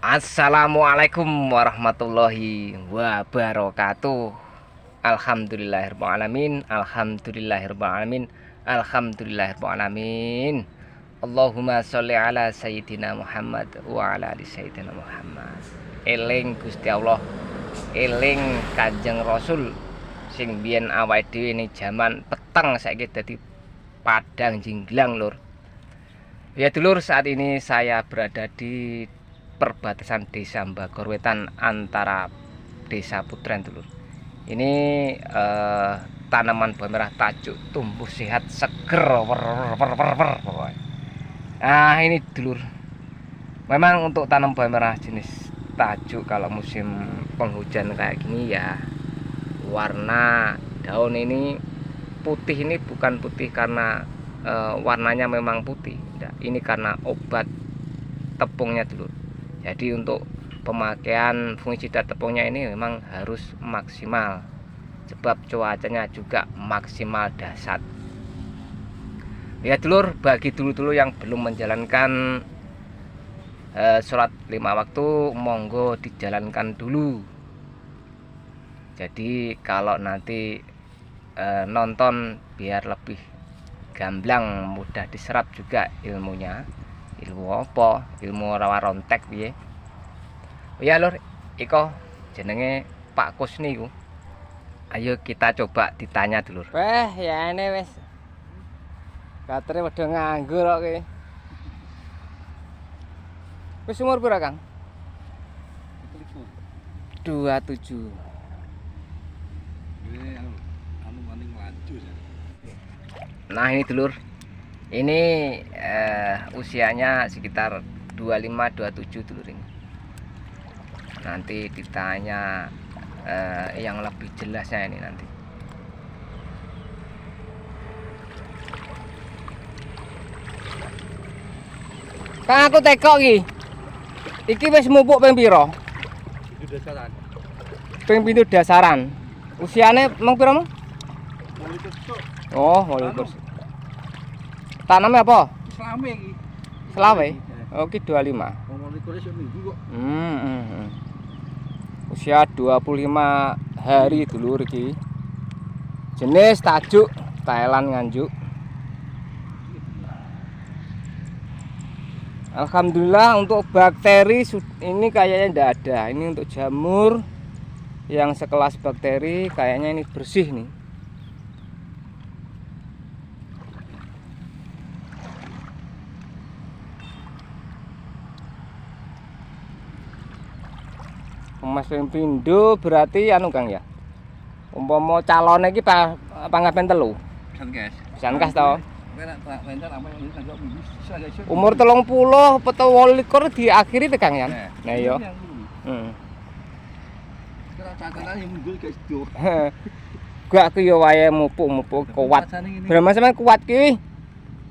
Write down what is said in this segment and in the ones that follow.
Assalamualaikum warahmatullahi wabarakatuh. Alhamdulillahirrahmanirrahim. Alhamdulillahirrahmanirrahim. Alhamdulillahirrahmanirrahim. Allahumma sholli ala sayyidina Muhammad wa ala ali sayyidina Muhammad. Eling Gusti Allah, eling Kanjeng Rasul sing biyen awake dhewe ning jaman peteng saiki dadi padang jinglang lur. Ya dulur, saat ini saya berada di perbatasan Desa Mbagor Wetan antara Desa Putren dulur. Ini tanaman bawang merah tajuk tumbuh sehat seger pokoknya. Nah ini dulur, memang untuk tanam bawang merah jenis tajuk kalau musim penghujan kayak gini ya, warna daun ini putih. Ini bukan putih karena warnanya memang putih, nah, ini karena obat tepungnya dulur. Jadi untuk pemakaian fungisida tepungnya ini memang harus maksimal, sebab cuacanya juga maksimal dahsyat. Ya dulur, bagi dulur-dulur yang belum menjalankan sholat 5 waktu, monggo dijalankan dulu. Jadi kalau nanti nonton biar lebih gamblang, mudah diserap juga ilmunya. Ilmu apa? Ilmu rawa rontek piye? Ya lur, iko jenenge Pak Kusni ku. Ayo kita coba ditanya dulur. Wah, ya ini wis. Baterai udah nganggur kok iki. Wis umur pira, Kang? 27. Nah ini dulur, ini usianya sekitar 25-27 dulur ini. Nanti ditanya yang lebih jelasnya ini nanti. Kang aku tekok iki. Iki wis mupuk ping pira? Itu dasaran. Ping pindho dasaran. Usiane mung pira, Mang? Oh, walikur. Tanamnya apa? Selame iki. Selawe. Oke, 25. Walikur iso minggu kok. Usia 25 hari dulur iki. Jenis tajuk Thailand Nganjuk. Alhamdulillah untuk bakteri ini kayaknya tidak ada. Ini untuk jamur yang sekelas bakteri kayaknya ini bersih nih. Mas Pindo berarti anu Kang ya. Umpama calone iki pangapen telu. Sankes to. Umur 30 atau 28 diakhiri te Kang ya. Nah iya. Gak aku ya wae mupuk kuat. Brahma sampean kuat ki.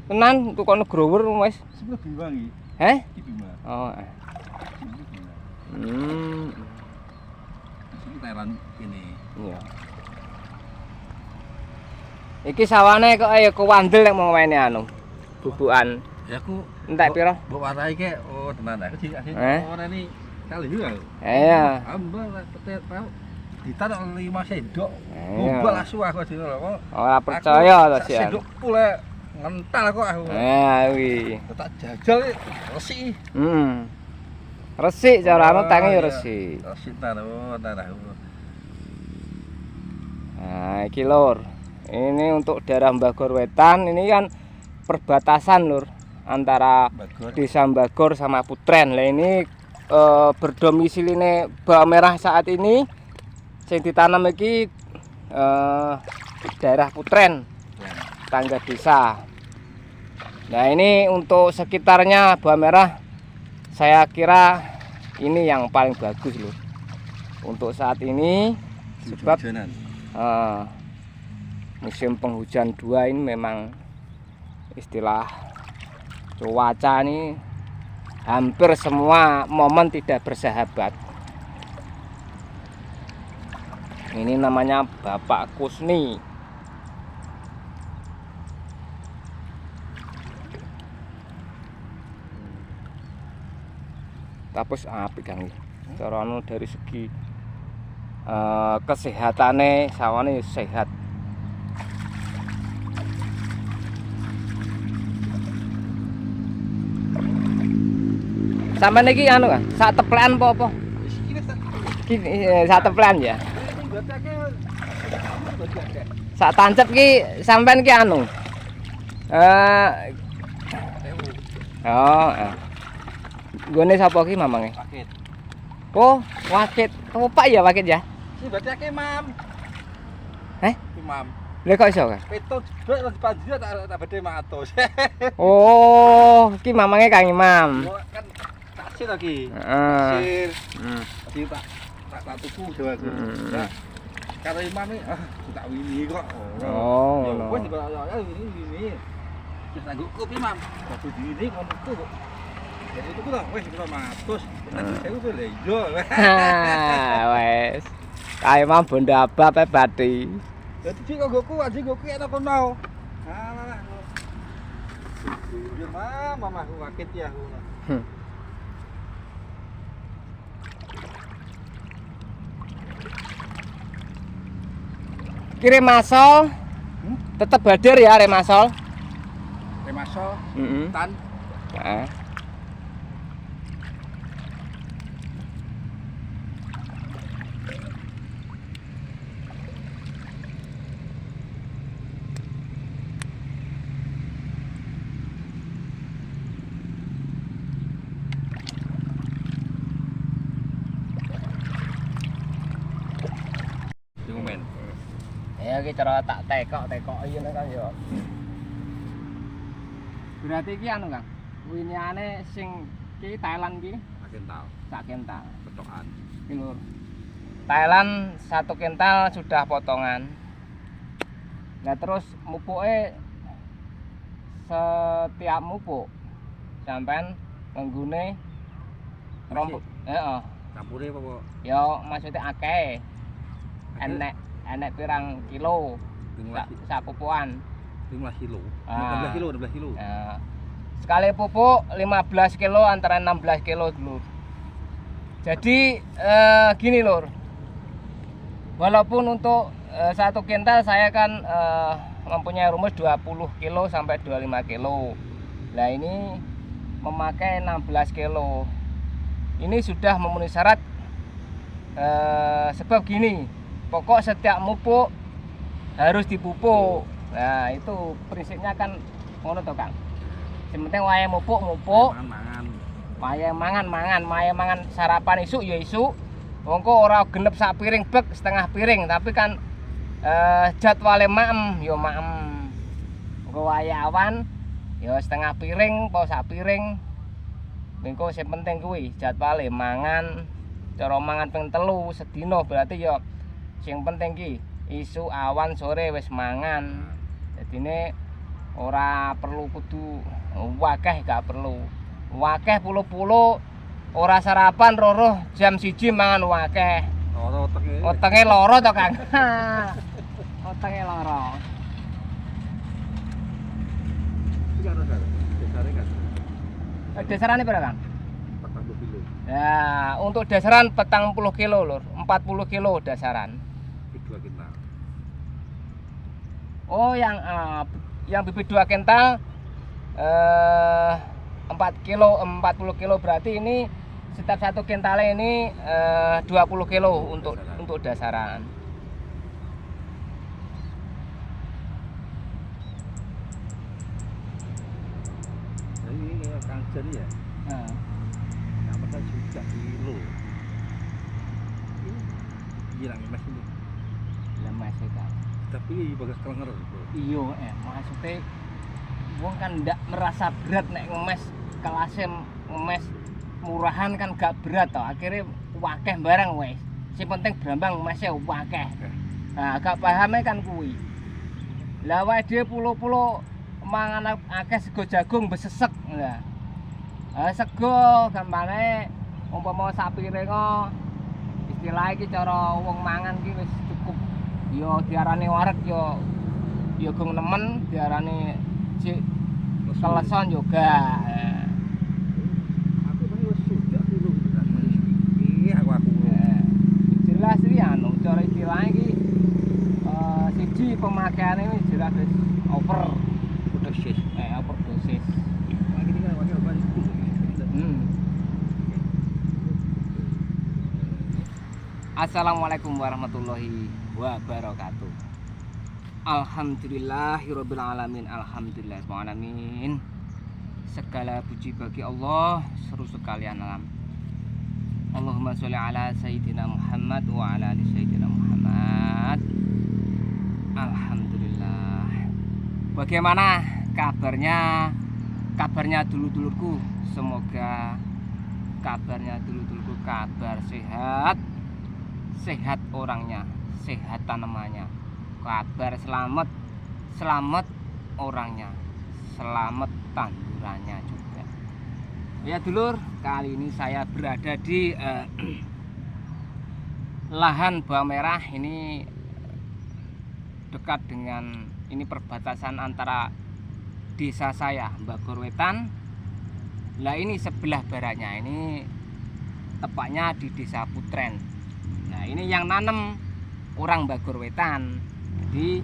Tenan tukokno grower wis. Sebelum bimbang iki. Heh? Iki bimbang. Oh. Ini Thailand ini. Iya. Iki sawane kok ya kewandel nek mau ngene anu. Bubukan. Ya aku Entek pira? mbok warai ke tenan aku sih ora ni kali juga. Iya. Ambal petet tau ditaruh 5 sendok. Iya. Bubal asu aku dino lho. Ora percaya to sih. Sendok pule ngental kok aku. Kuwi. Tak jajal resik. Resik cara anu tangi resik. Resik taruh tanah. Nah, iki lur. Ini untuk daerah Mbagor Wetan, ini kan perbatasan lur antara Desa Mbagor sama Putren. Lah ini berdomisiline bawang merah saat ini sing ditanam iki daerah Putren, tangga desa. Nah, ini untuk sekitarnya bawang merah saya kira ini yang paling bagus lur. Untuk saat ini sebab musim penghujan 2 ini memang istilah cuaca ini hampir semua momen tidak bersahabat. Ini namanya Bapak Kusni. tapus apik kan iki. Cara anu dari segi kesehatane sawane sehat. Sampeyan iki anu kan, sak teplekan apa? Iki sak teplekan ya. Sak tancep ki sampean ki anu. Gone sapa ki mamange? Pakit. Oh, wakit. Oh, Pak ya wakit ya? Si berarti akeh mam. Imam. Lha kok iso, Kang? Petut jebret lan dipanjir tak bedhe 100. Oh, ki mamange Kang Imam. Kan taksir lagi. Heeh. Taksir. Jadi tak tuku dewe aku. Nah, karo Imam iki tak wini kok. Oh, Ya ngono. wis kok ya ini. Wis tak kopi Imam. Satu diri ngono tuh. Jadi itu lah, wes kita matus. Aku tuh lho iya. Wes. Kae Imam bondo abab e bati. Dadi sik kok goku enak kono. Alah. Jujur mama aku wakit ya aku. Kirim masol. Tetep badir ya remasol. Remasol, Heeh. tan. Heeh. Diumen. Ya iki cara tak tekok iki kan ya. Berarti iki anu Kang. Winiane sing ki Thailand ki Makin tahu. sak kental. Petokan. Iki lur. Thailand 1 kental sudah potongan. Nah terus mupuke setiap mupuk sampean ngenggune rompok. Heeh. Campure apa? Ya maksudnya akeh. Enek pirang kilo sak pupukan. 15 kilo. Ah. 16 kilo. Nah, sekali pupuk 15 kilo antara 16 kilo dulu. Jadi gini lur. Walaupun untuk 1 kental saya kan mempunyai rumus 20 kilo sampai 25 kilo. Nah ini memakai 16 kilo. Ini sudah memenuhi syarat sebab gini, pokok setiap mupuk harus dipupuk. Nah itu prinsipnya kan ngono to Kang. Yang penting wayahe mupuk Mangan. wayahe mangan sarapan isuk ya isuk. Wongko ora genep sak piring bek setengah piring, tapi kan jadwale maem ya maem. Wongko wayahe awan ya setengah piring apa sak piring. Mengko sing penting kuwi jadwale mangan, cara mangan ping 3 sedina berarti ya sing penting ki isu awan sore wis mangan. Dadine ora perlu kudu wakeh, gak perlu wakeh puluh-puluh ora sarapan roh jam 1 mangan wakeh. Ora otenge. Otenge loro to Kang. Otenge loro. Iki ana kan. Dasare kan. Dasarane pira Kang? 40 kilo. Ya, untuk dasaran 40 kilo lur, 40 kilo dasaran. 2 kental. Oh, yang bibit 2 kental 4 kilo, 40 kilo berarti ini setiap 1 kentalnya ini 20 kilo untuk dasaran. Ini Kang Jan ya. Nah, Nama saya juga kilo. Ini hilang mas ini. lemes itu. Tapi bagas kelenger. Iya, maksudnya wong kan ndak merasa berat nek ngemes kelasnya ngemes murahan kan gak berat toh. Akhirnya wakeh barang wes. Si penting brambang ngemesnya wakeh. Nah, gak pahamnya kan kuwi. Lah wae dhewe pulo-pulo mangan akeh sego jagung besesek. Lah. Sego gampane umpama sak piring istilah iki cara wong mangan ki wis cukup. Yo diarani wareg yo gong nemen, diarani keleson juga. Aku ini wis sudah kilo. siji pemakaiannya ini jelas wis Dosis. overdosis. Lagi ini kan pakai apa? Assalamualaikum warahmatullahi wabarakatuh. Alhamdulillahirabbil alamin. Alhamdulillahirabbil. Segala puji bagi Allah, seru sekalian alam. Allahumma sholli ala sayyidina Muhammad wa ala ali sayyidina Muhammad. Alhamdulillah. Bagaimana kabarnya? Kabarnya dulur-dulurku. Semoga kabarnya dulur-dulurku kabar sehat. Sehat orangnya, sehat tanamannya. Kabar selamat, selamat orangnya, selamat tandurannya juga. Ya dulur, kali ini saya berada di lahan bawang merah. Ini dekat dengan, ini perbatasan antara desa saya, Bagor Wetan. Lah ini sebelah baratnya, ini tepatnya di desa Putren. Nah ini yang nanam orang Bagor Wetan. Jadi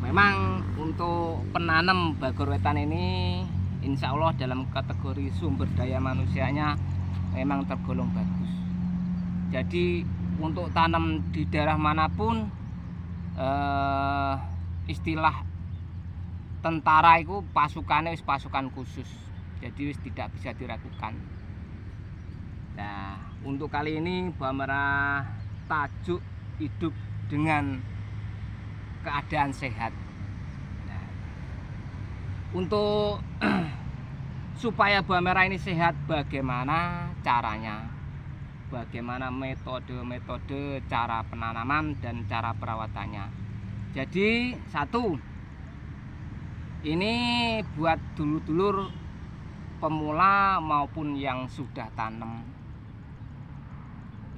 memang untuk penanam Bagor Wetan ini insya Allah dalam kategori sumber daya manusianya memang tergolong bagus. Jadi untuk tanam di daerah manapun, istilah tentara itu pasukannya wis pasukan khusus. Jadi wis tidak bisa diragukan. Nah untuk kali ini bawang merah tajuk hidup dengan keadaan sehat. Nah, untuk supaya bawang merah ini sehat, bagaimana caranya, bagaimana metode cara penanaman dan cara perawatannya. Jadi satu, ini buat dulur-dulur pemula maupun yang sudah tanam,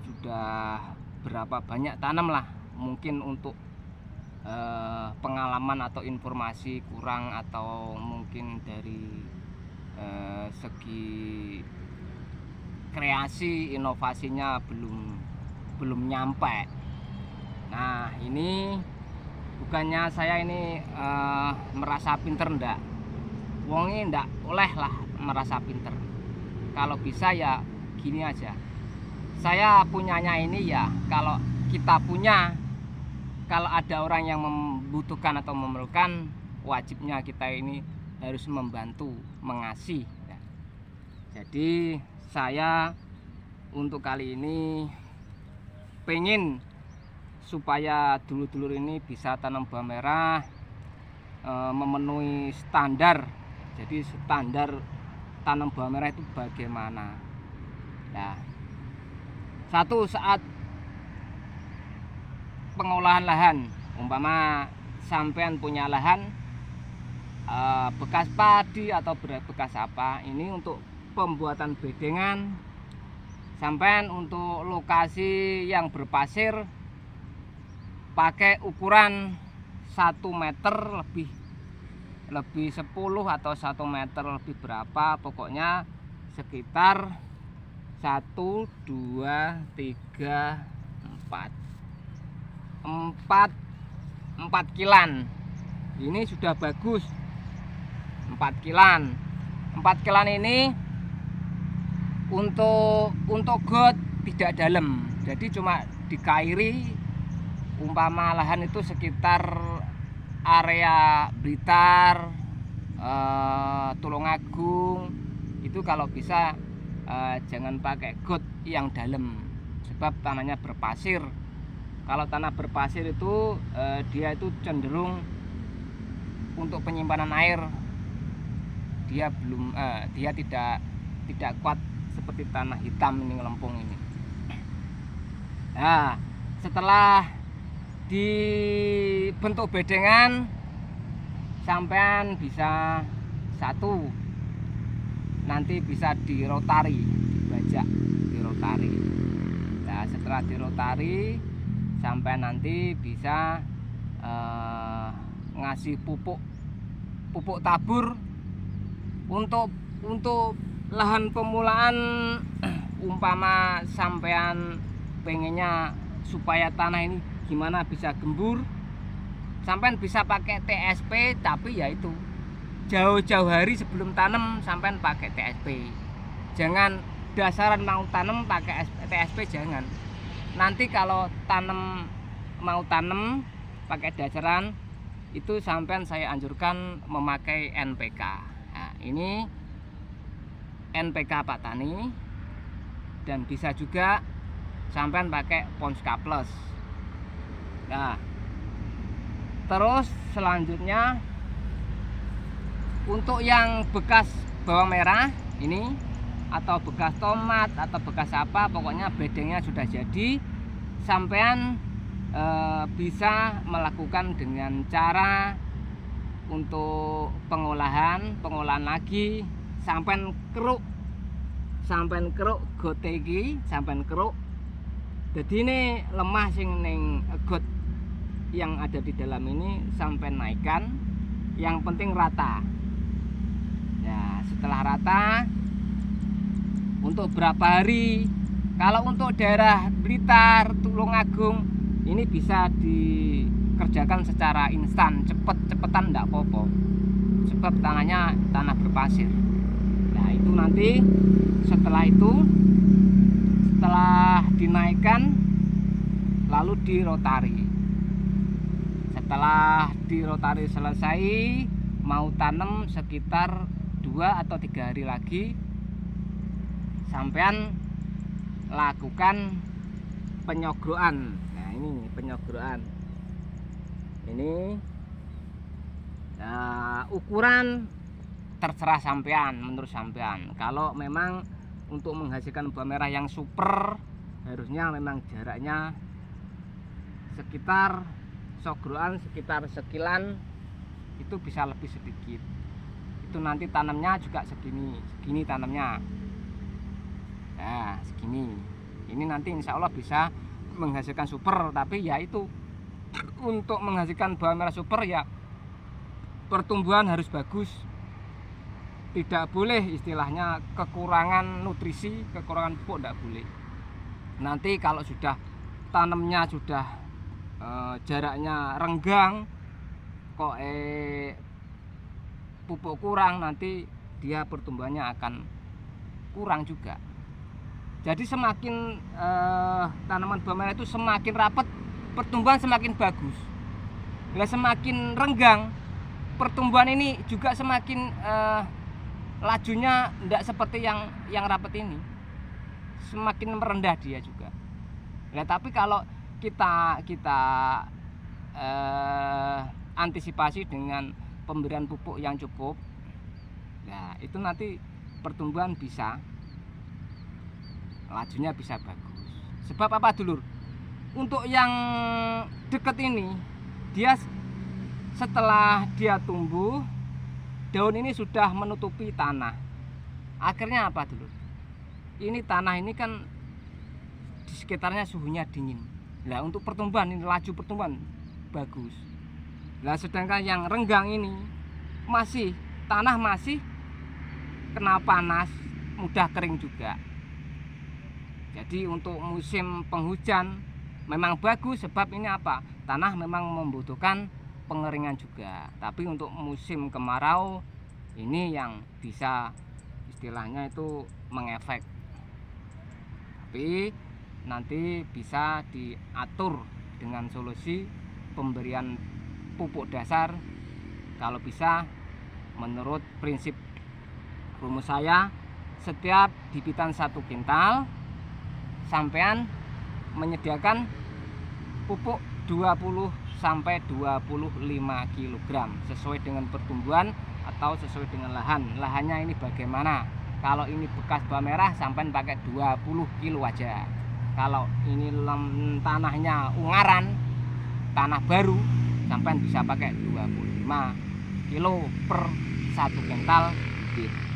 sudah berapa banyak tanam lah, mungkin untuk pengalaman atau informasi kurang, atau mungkin dari segi kreasi inovasinya belum nyampe. Nah ini bukannya saya ini merasa pinter, ndak. Wong ini ndak oleh lah merasa pinter. Kalau bisa ya gini aja. Saya punyanya ini ya, kalau kita punya, kalau ada orang yang membutuhkan atau memerlukan, wajibnya kita ini harus membantu, mengasih. Ya. Jadi saya untuk kali ini pengen supaya dulur-dulur ini bisa tanam bawang merah memenuhi standar. Jadi standar tanam bawang merah itu bagaimana? Nah, satu, saat pengolahan lahan, umpama sampean punya lahan bekas padi atau bekas apa, ini untuk pembuatan bedengan, sampean untuk lokasi yang berpasir pakai ukuran 1 meter lebih 10 atau 1 meter lebih berapa, pokoknya sekitar 1, 2, 3, 4 kilan. Ini sudah bagus. 4 kilan. 4 kilan ini untuk got tidak dalam. Jadi cuma dikairi, umpama lahan itu sekitar area Blitar, Tulungagung, itu kalau bisa jangan pakai got yang dalam, sebab tanahnya berpasir. Kalau tanah berpasir itu dia itu cenderung untuk penyimpanan air, dia tidak kuat seperti tanah hitam ini, ngelempung ini. Nah, setelah dibentuk bedengan, sampean bisa satu, nanti bisa dirotari, dibajak, dirotari. Nah, setelah dirotari, sampai nanti bisa ngasih pupuk tabur untuk lahan pemulaan. Umpama sampean pengennya supaya tanah ini gimana bisa gembur, sampean bisa pakai TSP, tapi ya itu jauh-jauh hari sebelum tanam sampean pakai TSP. Jangan dasaran mau tanam pakai TSP, jangan. Nanti kalau mau tanam pakai dasaran itu sampean saya anjurkan memakai NPK. Nah, ini NPK Pak Tani, dan bisa juga sampean pakai Ponska Plus. Nah, terus selanjutnya untuk yang bekas bawang merah ini, atau bekas tomat atau bekas apa, pokoknya bedengnya sudah jadi, sampean bisa melakukan dengan cara untuk pengolahan lagi, sampean keruk gotegi, sampean keruk. Jadi ini lemah sing ning got yang ada di dalam ini sampean naikkan, yang penting rata. Ya, setelah rata untuk berapa hari? Kalau untuk daerah Blitar, Tulungagung ini bisa dikerjakan secara instan, cepetan enggak apa-apa. Sebab tanah berpasir. Nah, itu nanti setelah dinaikkan lalu dirotari. Setelah dirotari selesai, mau tanam sekitar 2 atau 3 hari lagi, sampean lakukan penyogrokan. Nah, ini penyogrokan. Ini ukuran terserah sampean, menurut sampean. Kalau memang untuk menghasilkan bawang merah yang super, harusnya memang jaraknya sekitar sogroan sekitar sekilan, itu bisa lebih sedikit. Itu nanti tanamnya juga segini tanamnya. Nah, segini. Ini nanti insya Allah bisa menghasilkan super, tapi ya itu untuk menghasilkan bawang merah super ya pertumbuhan harus bagus. Tidak boleh istilahnya kekurangan nutrisi, kekurangan pupuk, tidak boleh. Nanti kalau sudah tanamnya sudah jaraknya renggang, kok pupuk kurang, nanti dia pertumbuhannya akan kurang juga. Jadi semakin tanaman bawang merah itu semakin rapat, pertumbuhan semakin bagus. Nah, semakin renggang, pertumbuhan ini juga semakin lajunya tidak seperti yang rapat ini, semakin merendah dia juga. Nah, tapi kalau kita antisipasi dengan pemberian pupuk yang cukup, nah itu nanti pertumbuhan bisa, lajunya bisa bagus. Sebab apa dulur? Untuk yang deket ini, dia setelah dia tumbuh, daun ini sudah menutupi tanah. Akhirnya apa dulu? Ini tanah ini kan di sekitarnya suhunya dingin. Nah, untuk pertumbuhan ini, laju pertumbuhan bagus. Nah, sedangkan yang renggang ini tanah masih kena panas, mudah kering juga. Jadi untuk musim penghujan memang bagus, sebab ini apa? Tanah memang membutuhkan pengeringan juga. Tapi untuk musim kemarau ini yang bisa istilahnya itu mengefek. Tapi nanti bisa diatur dengan solusi pemberian pupuk dasar. Kalau bisa, menurut prinsip rumus saya, setiap bibitan 1 kintal sampean menyediakan pupuk 20 sampai 25 kg sesuai dengan pertumbuhan atau sesuai dengan lahannya ini bagaimana. Kalau ini bekas bawang merah sampai pakai 20 kilo aja. Kalau ini tanahnya ungaran, tanah baru, sampai bisa pakai 25 kilo per 1 kintal bibit.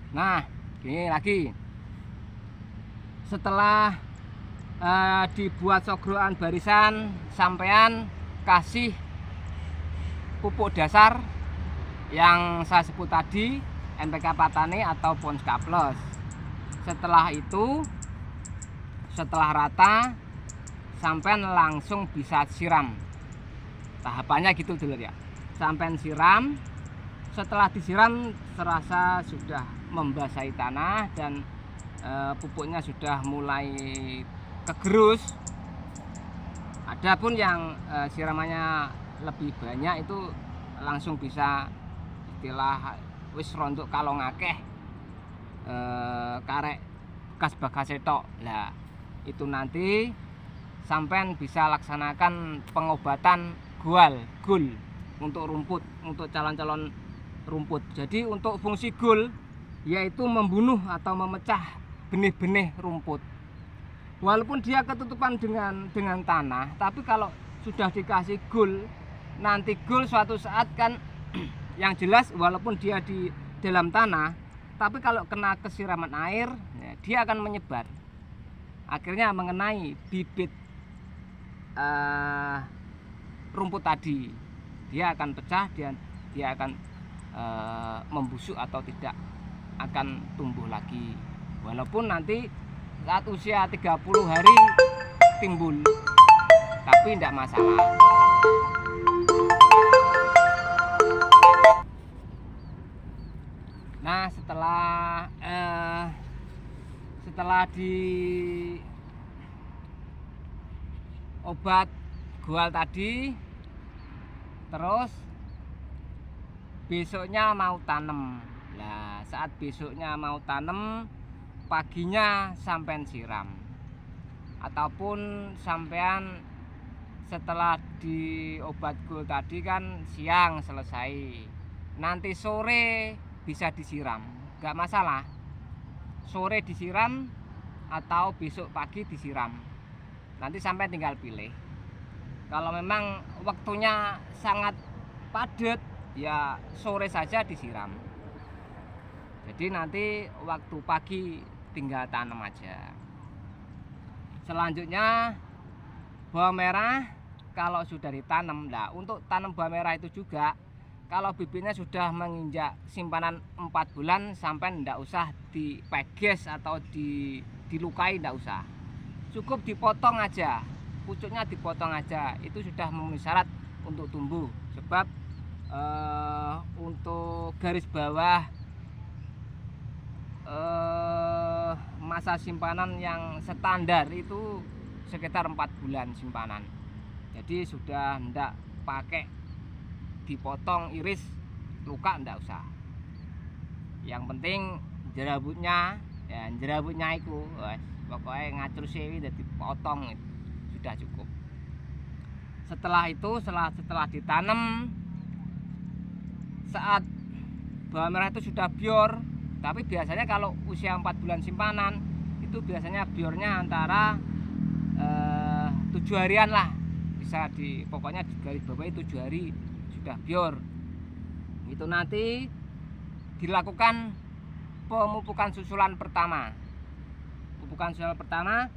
Nah, ini lagi setelah dibuat sogroan barisan, sampean kasih pupuk dasar yang saya sebut tadi, NPK Patani atau Ponska Plus. Setelah itu, setelah rata, sampai langsung bisa siram. Tahapannya gitu dulu ya. Sampai siram. Setelah disiram serasa sudah membasahi tanah dan pupuknya sudah mulai kegerus. Adapun yang siramannya lebih banyak itu langsung bisa istilah wis rontok kalau ngakeh karek bekas tok. Lah itu nanti sampean bisa laksanakan pengobatan gul untuk rumput, untuk calon-calon rumput. Jadi untuk fungsi gul yaitu membunuh atau memecah benih-benih rumput. Walaupun dia ketutupan dengan tanah, tapi kalau sudah dikasih gul, nanti gul suatu saat kan yang jelas walaupun dia di dalam tanah, tapi kalau kena kesiraman air, ya, dia akan menyebar. Akhirnya mengenai bibit rumput tadi, dia akan pecah dan dia akan membusuk atau tidak akan tumbuh lagi. Walaupun nanti saat usia 30 hari timbul, tapi tidak masalah. Nah, setelah di obat gual tadi, terus besoknya mau tanam. Nah, saat besoknya mau tanam, paginya sampean siram, ataupun sampean setelah di obat gul tadi kan siang selesai, nanti sore bisa disiram, nggak masalah. Sore disiram atau besok pagi disiram, nanti sampai tinggal pilih. Kalau memang waktunya sangat padat, ya sore saja disiram. Jadi nanti waktu pagi tinggal tanam aja. Selanjutnya bawang merah kalau sudah ditanam, nah untuk tanam bawang merah itu juga kalau bibitnya sudah menginjak simpanan 4 bulan sampai ndak usah dipeges atau dilukai, ndak usah. Cukup dipotong aja, pucuknya dipotong aja, itu sudah memenuhi syarat untuk tumbuh. Sebab untuk garis bawah masa simpanan yang standar itu sekitar 4 bulan simpanan. Jadi sudah ndak pakai dipotong iris luka, ndak usah. Yang penting jerabutnya, ya jerabutnya itu pokoknya ngatur sewi dan dipotong sudah cukup. Setelah itu setelah ditanam, saat bawang merah itu sudah bior, tapi biasanya kalau usia 4 bulan simpanan itu biasanya biornya antara 7 harian lah, bisa pokoknya di garis bawah 7 hari sudah bior. Itu nanti dilakukan pemupukan susulan pertama. Pupukan susulan pertama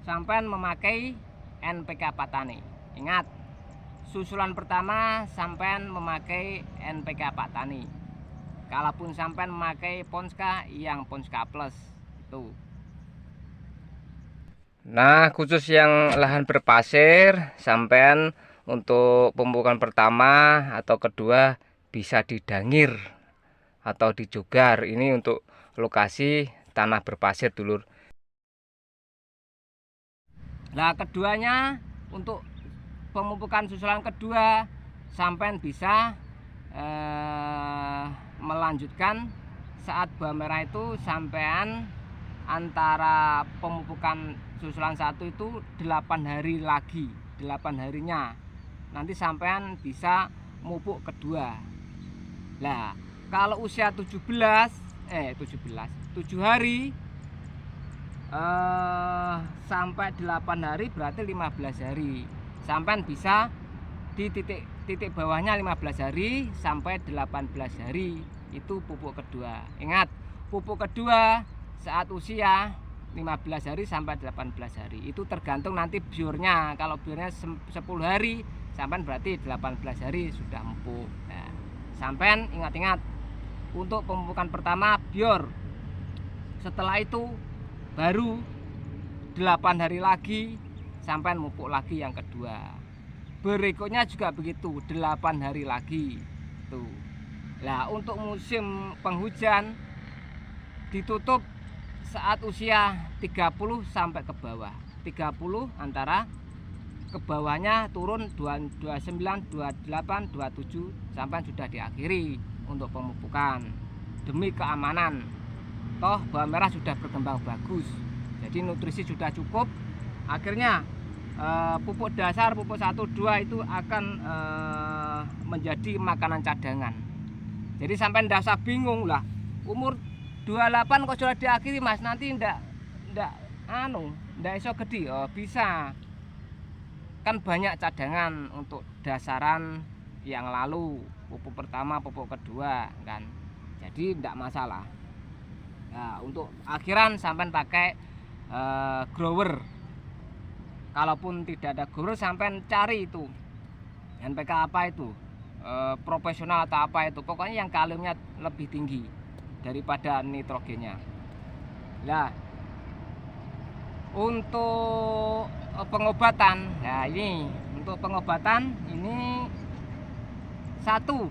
sampai memakai NPK Patani. Ingat, susulan pertama sampai memakai NPK Patani. Kalaupun sampai memakai Ponska yang Ponska Plus itu. Nah, khusus yang lahan berpasir, sampean untuk pemupukan pertama atau kedua bisa didangir atau dijogar. Ini untuk lokasi tanah berpasir, dulur. Nah, keduanya untuk pemupukan susulan kedua sampean bisa melanjutkan saat bawang merah itu sampean antara pemupukan susulan 1 itu 8 hari lagi, 8 harinya nanti sampean bisa mupuk kedua. Nah, kalau usia 7 hari sampai 8 hari berarti 15 hari. Sampean bisa di titik bawahnya 15 hari sampai 18 hari itu pupuk kedua. Ingat, pupuk kedua saat usia 15 hari sampai 18 hari. Itu tergantung nanti biurnya. Kalau biurnya 10 hari, sampean berarti 18 hari sudah empuk. Nah, sampean ingat-ingat untuk pemupukan pertama biur. Setelah itu baru 8 hari lagi sampean mupuk lagi yang kedua. Berikutnya juga begitu, 8 hari lagi. Tuh. Nah, untuk musim penghujan ditutup saat usia 30 sampai ke bawah. 30 antara ke bawahnya turun 29, 28, 27 sampai sudah diakhiri untuk pemupukan. Demi keamanan. Toh bawang merah sudah berkembang bagus. Jadi nutrisi sudah cukup. Akhirnya pupuk dasar, pupuk 1, 2 itu akan menjadi makanan cadangan. Jadi sampai ndak usah bingung lah. Umur 28 kok sudah diakhiri Mas, nanti ndak iso gede. Oh, bisa. Kan banyak cadangan untuk dasaran yang lalu, pupuk pertama, pupuk kedua kan. Jadi ndak masalah. Nah, untuk akhiran sampai pakai grower. Kalaupun tidak ada grower sampai cari itu NPK apa itu, profesional atau apa itu, pokoknya yang kaliumnya lebih tinggi daripada nitrogennya. Nah, untuk pengobatan, nah ini untuk pengobatan ini satu,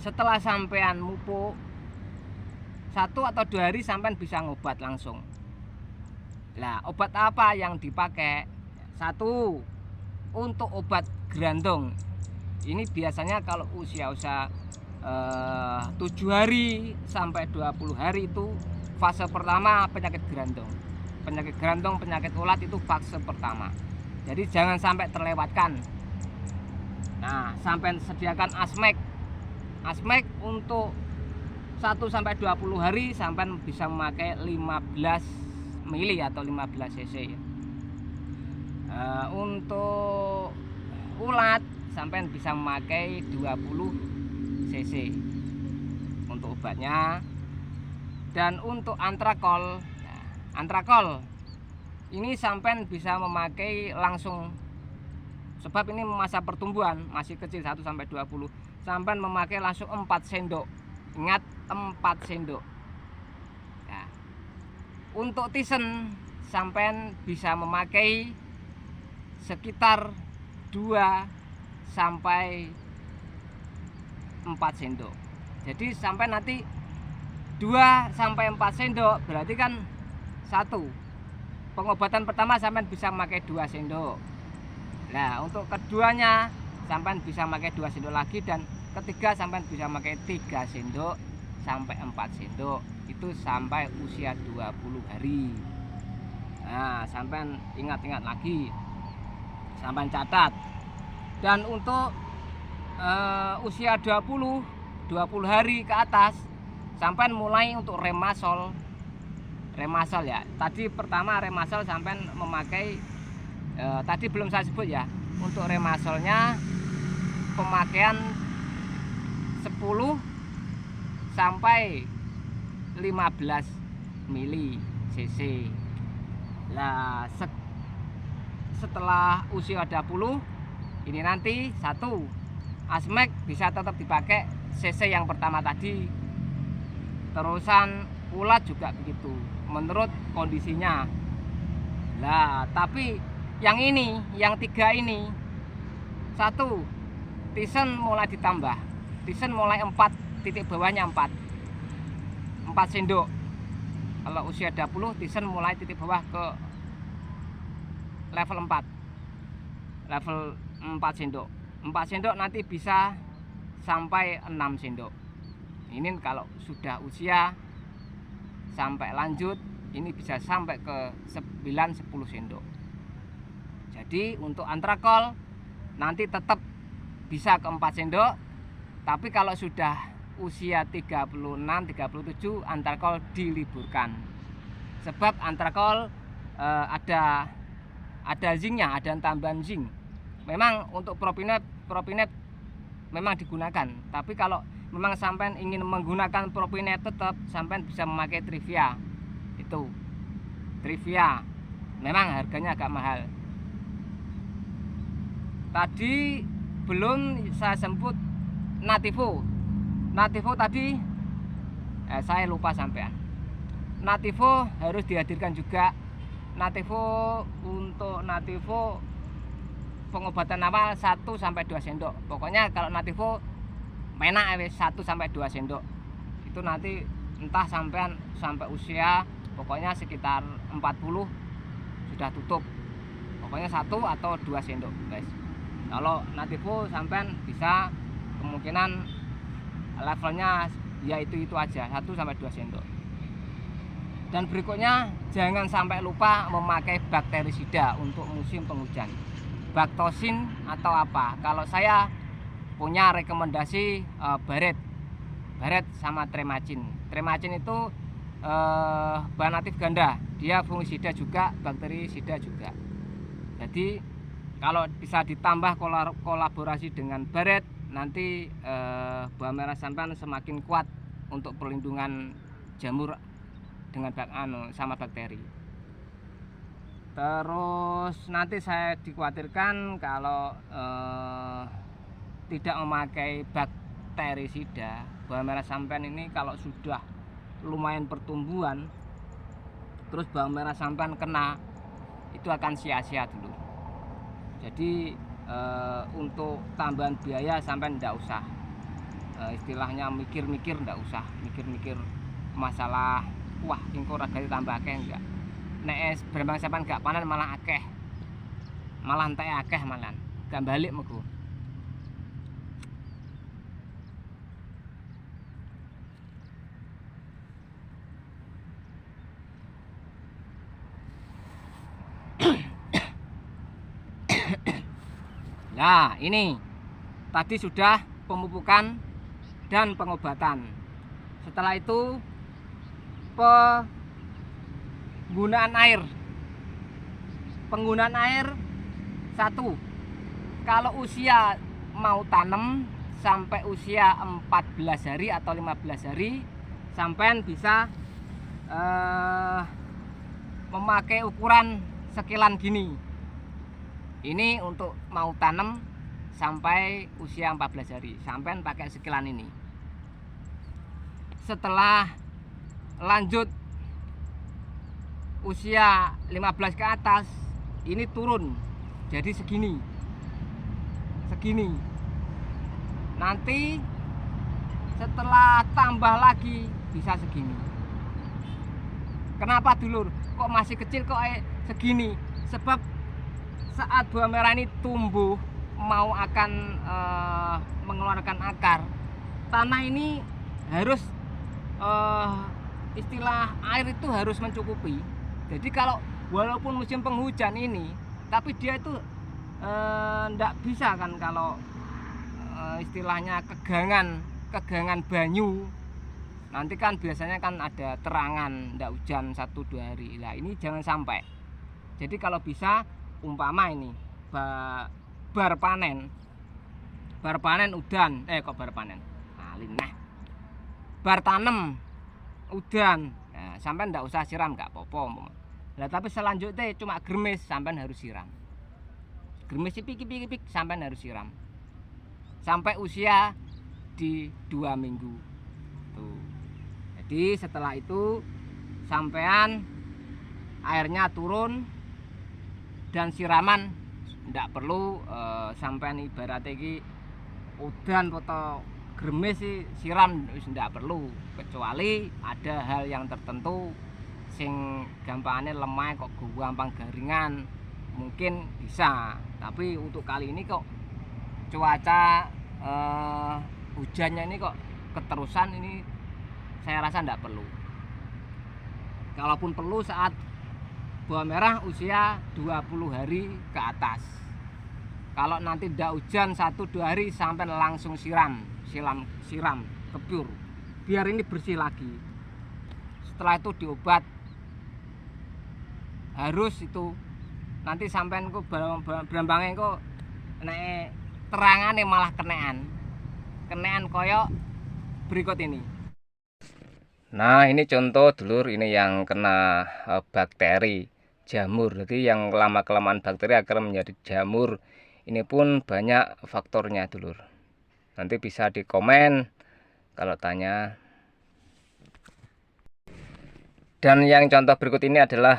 setelah sampean mupuk 1 atau 2 hari sampean bisa ngobat langsung. Nah, obat apa yang dipakai? Satu, untuk obat gerandong. Ini biasanya kalau usia 7 hari sampai 20 hari itu fase pertama penyakit gerandong. Penyakit gerandong, penyakit ulat itu fase pertama. Jadi jangan sampai terlewatkan. Nah, sampai sediakan asmek. Asmek untuk 1 sampai 20 hari sampai bisa memakai 15 mili atau 15 cc. Untuk ulat sampai bisa memakai 20 cc untuk obatnya. Dan untuk antrakol, nah, antrakol ini sampai bisa memakai langsung, sebab ini masa pertumbuhan masih kecil 1 sampai 20, sampai memakai langsung 4 sendok. Ingat, 4 sendok. Nah, untuk tisen sampai bisa memakai sekitar 2 sampai 4 sendok. Jadi sampai nanti 2 sampai 4 sendok berarti kan 1. Pengobatan pertama sampai bisa memakai 2 sendok. Nah, untuk keduanya sampai bisa memakai 2 sendok lagi, dan ketiga sampai bisa memakai 3 sendok sampai 4 sendok. Itu sampai usia 20 hari. Nah, sampai ingat-ingat lagi, sampai catat. Dan untuk usia 20 hari ke atas sampai mulai untuk remasol ya. Tadi pertama remasol sampai memakai tadi belum saya sebut ya. Untuk remasolnya pemakaian 10 sampai 15 mili cc. Nah, setelah usia 20 ini nanti 1 asmek bisa tetap dipakai cc yang pertama tadi. Terusan ulat juga begitu menurut kondisinya. Nah, tapi yang ini, yang 3 ini, 1 tisen mulai ditambah. Tisen mulai 4, titik bawahnya 4 sendok. Kalau usia 20 tisen mulai titik bawah ke level 4. Level 4 sendok. 4 sendok nanti bisa sampai 6 sendok. Ini kalau sudah usia sampai lanjut, ini bisa sampai ke 9-10 sendok. Jadi untuk antrakol nanti tetap bisa ke 4 sendok. Tapi kalau sudah usia 36-37, antrakol diliburkan. Sebab antrakol ada zinknya, ada tambahan zink. Memang untuk propinep memang digunakan. Tapi kalau memang sampai ingin menggunakan propinep, tetap sampai bisa memakai Trivia. Itu Trivia. Memang harganya agak mahal. Tadi belum saya sebut Nativo. Nativo tadi saya lupa sampean. Nativo harus dihadirkan juga. Nativo, untuk Nativo pengobatan awal 1 sampai 2 sendok. Pokoknya kalau Nativo menak 1 sampai 2 sendok. Itu nanti entah sampean sampai usia pokoknya sekitar 40 sudah tutup. Pokoknya 1 atau 2 sendok, guys. Kalau Nativo sampean bisa kemungkinan levelnya ya itu aja, 1 sampai 2 sendok. Dan berikutnya jangan sampai lupa memakai bakterisida untuk musim penghujan. Baktosin atau apa? Kalau saya punya rekomendasi Baret sama Tremacin. Tremacin itu bahan aktif ganda, dia fungisida juga, bakterisida juga. Jadi kalau bisa ditambah kolaborasi dengan Baret, nanti buah merah sampan semakin kuat untuk perlindungan jamur dengan sama bakteri. Terus nanti saya dikhawatirkan kalau tidak memakai bakterisida, buah merah sampan ini kalau sudah lumayan pertumbuhan, terus buah merah sampan kena, itu akan sia-sia dulu. Jadi untuk tambahan biaya sampai ndak usah, istilahnya mikir-mikir ndak usah, mikir-mikir masalah wah ingko ragane tambah akeh enggak. Nek brembang sampean gak panen malah akeh. Malah entek akeh malah. Gak balik mengko. Nah, ini tadi sudah pemupukan dan pengobatan. Setelah itu penggunaan air 1, kalau usia mau tanam sampai usia 14 hari atau 15 hari sampean bisa memakai ukuran sekilan gini. Ini untuk mau tanam sampai usia 14 hari sampean pakai sekilan ini. Setelah lanjut usia 15 ke atas, ini turun jadi segini. Nanti setelah tambah lagi bisa segini. Kenapa dulur kok masih kecil kok segini? Sebab saat buah merah ini tumbuh mau akan mengeluarkan akar, tanah ini harus istilah air itu harus mencukupi. Jadi kalau walaupun musim penghujan ini, tapi dia itu ndak bisa kan kalau istilahnya kegangan banyu. Nanti kan biasanya kan ada terangan, ndak hujan 1-2 hari. Nah ini jangan sampai. Jadi kalau bisa umpama ini bar panen udan, bar tanem udan, nah, sampai ndak usah siram nggak apa-apa. Nah, tapi selanjutnya cuma germis sampai harus siram. Germis pik sampai harus siram. Sampai usia di 2 minggu. Tuh. Jadi setelah itu sampean airnya turun dan siraman ndak perlu sampean ibarat iki udan atau germis sih siram wis ndak perlu, kecuali ada hal yang tertentu sing gampangane lemah kok gampang garingan mungkin bisa. Tapi untuk kali ini kok cuaca hujannya ini kok keterusan, ini saya rasa ndak perlu. Kalaupun perlu saat buah merah usia 20 hari ke atas. Kalau nanti ndak hujan 1-2 hari sampai langsung siram kebur biar ini bersih lagi. Setelah itu diobat, harus itu nanti sampean kok brambangnya kok nek terangane malah kenaan koyok berikut ini. Nah, ini contoh dulur, ini yang kena bakteri jamur. Jadi yang lama-kelamaan bakteri akan menjadi jamur. Ini pun banyak faktornya dulur. Nanti bisa di komen kalau tanya. Dan yang contoh berikut ini adalah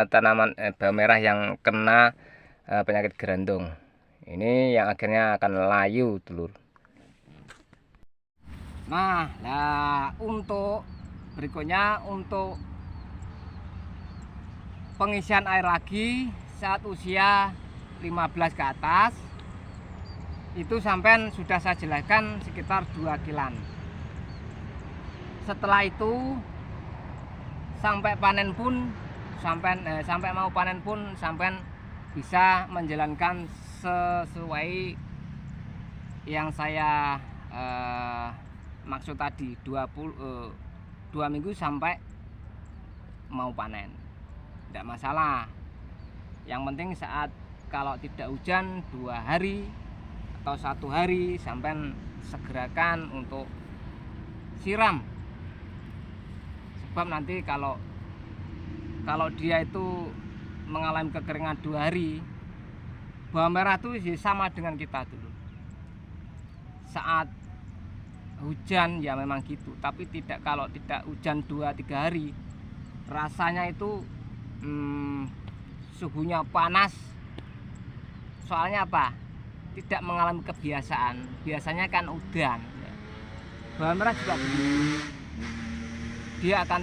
tanaman bawang merah yang kena penyakit gerandong. Ini yang akhirnya akan layu dulur. Nah, untuk berikutnya untuk pengisian air lagi saat usia 15 ke atas itu sampai sudah saya jelaskan sekitar 2 kilan. Setelah itu sampai panen pun sampai mau panen pun sampai bisa menjalankan sesuai yang saya maksud tadi 2 minggu sampai mau panen, tidak masalah. Yang penting saat kalau tidak hujan 2 hari atau 1 hari sampai segerakan untuk siram. Sebab nanti kalau dia itu mengalami kekeringan 2 hari, bawang merah itu sama dengan kita dulu. Saat hujan ya memang gitu, tapi kalau tidak hujan 2-3 hari rasanya itu suhunya panas. Soalnya apa? Tidak mengalami kebiasaan. Biasanya kan udan. Bawang merah juga begitu. Dia akan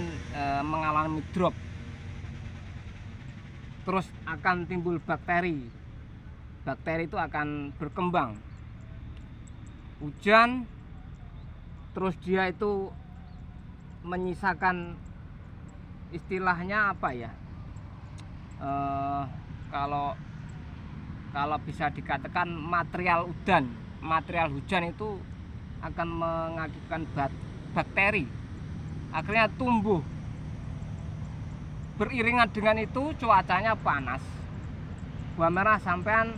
mengalami drop. Terus akan timbul bakteri. Bakteri itu akan berkembang. Hujan, terus dia itu menyisakan istilahnya apa ya? Kalau bisa dikatakan material hujan itu akan mengakibatkan bakteri, akhirnya tumbuh. Beriringan dengan itu cuacanya panas, bawang merah sampean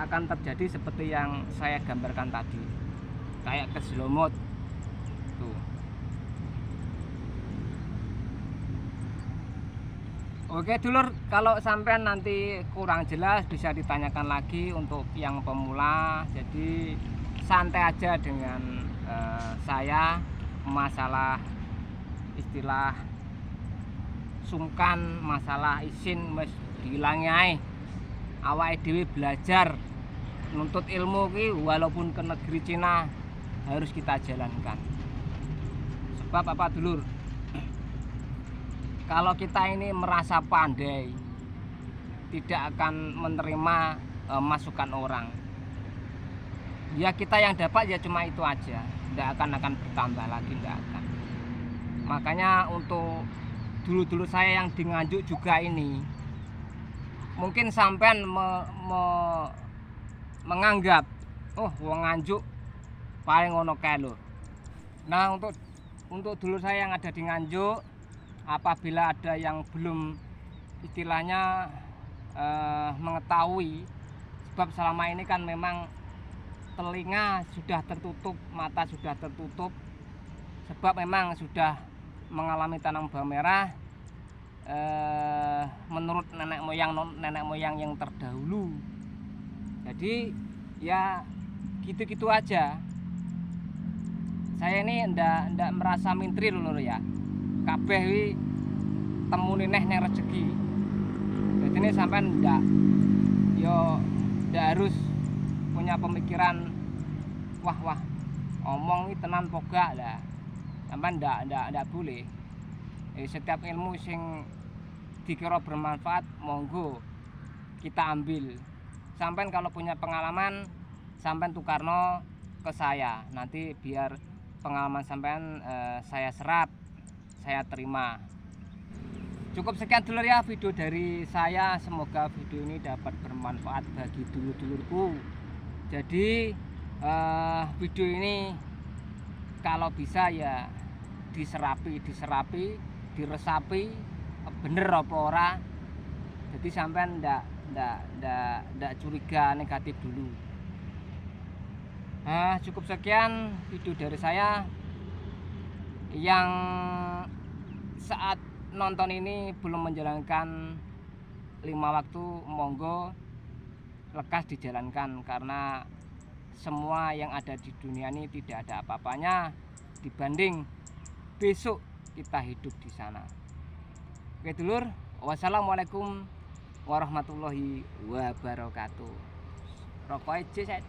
akan terjadi seperti yang saya gambarkan tadi, kayak kejelomot tuh. Oke dulur, kalau sampean nanti kurang jelas bisa ditanyakan lagi untuk yang pemula. Jadi santai aja dengan saya masalah istilah sungkan, masalah isin wis diilangi ae. Awake dhewe belajar nuntut ilmu ki walaupun ke negeri Cina harus kita jalankan. Sebab apa dulur? Kalau kita ini merasa pandai, tidak akan menerima masukan orang. Ya kita yang dapat ya cuma itu aja, tidak akan bertambah lagi, tidak akan. Makanya untuk dulu-dulu saya yang di Nganjuk juga ini, mungkin sampean menganggap, oh wong Nganjuk paling ono kae lho. Nah untuk dulu saya yang ada di Nganjuk, apabila ada yang belum istilahnya mengetahui, sebab selama ini kan memang telinga sudah tertutup, mata sudah tertutup, sebab memang sudah mengalami tanam bawang merah menurut nenek moyang yang terdahulu. Jadi ya gitu-gitu aja. Saya ini ndak merasa mintri lho ya. Kabeh wi temune neh ning rezeki. Jadi ini sampean ndak harus punya pemikiran wah omong iki tenan pogak lah. Sampean ndak boleh. Setiap ilmu sing dikira bermanfaat monggo kita ambil. Sampean kalau punya pengalaman sampean tukarno ke saya. Nanti biar pengalaman sampean saya serap, saya terima. Cukup sekian dulu ya video dari saya. Semoga video ini dapat bermanfaat bagi dulur-dulurku. Jadi video ini kalau bisa ya diserapi, diresapi bener apa ora. Jadi sampean ndak curiga negatif dulu. Nah, cukup sekian video dari saya. yang saat nonton ini belum menjalankan 5 waktu, monggo lekas dijalankan, karena semua yang ada di dunia ini tidak ada apa-apanya dibanding besok kita hidup di sana. Oke dulur, wassalamualaikum warahmatullahi wabarakatuh. Rokok aja saya